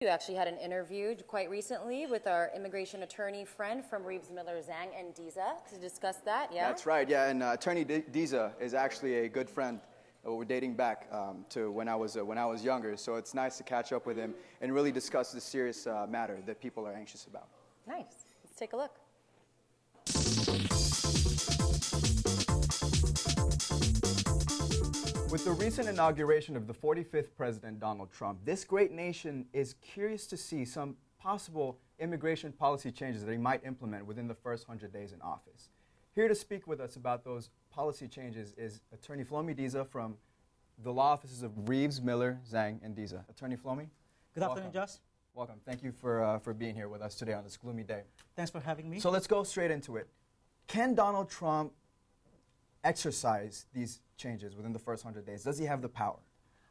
You actually had an interview quite recently with our immigration attorney friend from Reeves, Miller, Zhang, and Diza to discuss that, yeah? That's right, yeah, and Attorney Diza is actually a good friend. We're dating back to when I was younger, so it's nice to catch up with him and really discuss this serious matter that people are anxious about. Nice. Let's take a look. With the recent inauguration of the 45th President Donald Trump, this great nation is curious to see some possible immigration policy changes that he might implement within the first 100 days in office. Here to speak with us about those policy changes is Attorney Flomy Diza from the law offices of Reeves, Miller, Zhang, and Diza. Attorney Flomy? Good afternoon, Josh. Welcome. Thank you for being here with us today on this gloomy day. Thanks for having me. So let's go straight into it. Can Donald Trump exercise these changes within the first 100 days? Does he have the power?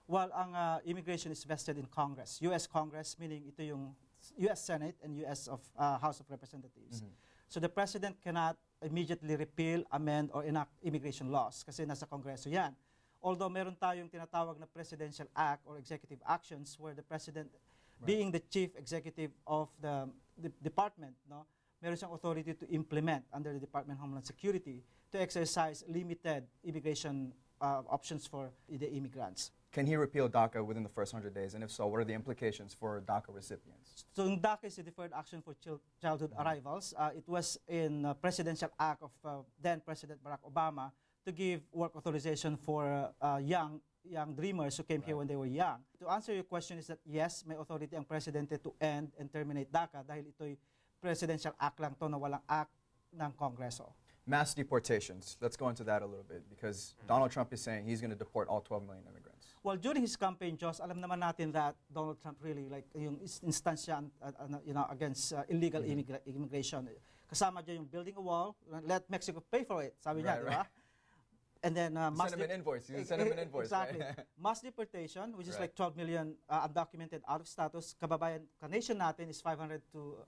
Well, ang immigration is vested in Congress. U.S. Congress, meaning ito yung U.S. Senate and U.S. House of Representatives. So the President cannot immediately repeal, amend, or enact immigration laws kasi nasa Kongreso yan. Although meron tayong tinatawag na Presidential Act or Executive Actions where the President, being the Chief Executive of the Department, meron siyang authority to implement under the Department of Homeland Security to exercise limited immigration options for the immigrants. Can he repeal DACA within the first 100 days? And if so, what are the implications for DACA recipients? So DACA is a deferred action for childhood arrivals. It was in Presidential Act of then President Barack Obama to give work authorization for young dreamers who came here when they were young. To answer your question is that yes, may authority ang Presidente to end and terminate DACA dahil ito'y Presidential Act lang to na walang act ng Kongreso. Mass deportations. Let's go into that a little bit because Donald Trump is saying he's going to deport all 12 million immigrants. Well, during his campaign, Josh, alam naman natin that Donald Trump really, like, yung instansya against illegal immigration. Kasama dyan yung building a wall, let Mexico pay for it, sabi niya, di ba? And then send him an invoice. Send him an invoice. Exactly. Right? Mass deportation, which is like 12 million undocumented out of status. Kababayan, ka-nation natin is 500,000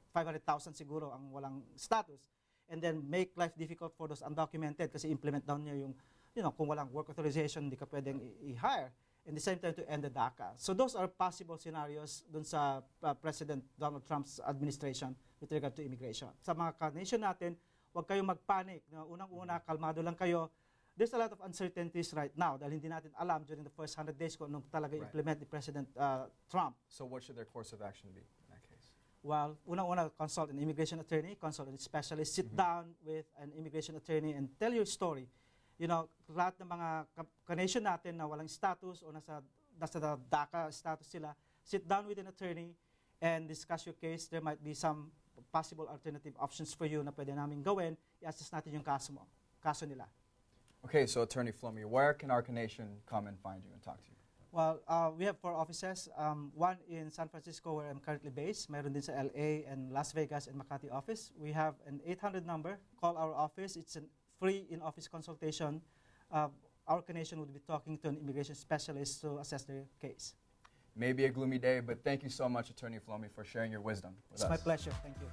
siguro ang walang status. And then make life difficult for those undocumented kasi implement down niya yung, kung walang work authorization, hindi ka pwedeng i-hire. And the same time to end the DACA. So those are possible scenarios dun sa President Donald Trump's administration with regard to immigration. Sa mga ka-nation natin, huwag kayong magpanic. Unang-una, kalmado lang kayo. There's a lot of uncertainties right now dahil hindi natin alam during the first 100 days kung anong talaga implement ni President Trump. So what should their course of action be in that case? Well, unang-una, consult an immigration attorney, consult a specialist, sit down with an immigration attorney and tell your story. Lahat ng mga ka-nation natin na walang status o nasa DACA status sila, sit down with an attorney and discuss your case. There might be some possible alternative options for you na pwede namin gawin. I-assess natin yung kaso nila. Okay, so Attorney Flomy, where can our nation come and find you and talk to you? Well, we have 4 offices. One in San Francisco where I'm currently based. Meron din sa LA and Las Vegas and Makati office. We have an 800 number. Call our office. It's a free in-office consultation. Our nation would be talking to an immigration specialist to assess their case. Maybe a gloomy day, but thank you so much, Attorney Flomy, for sharing your wisdom with us. It's my pleasure. Thank you.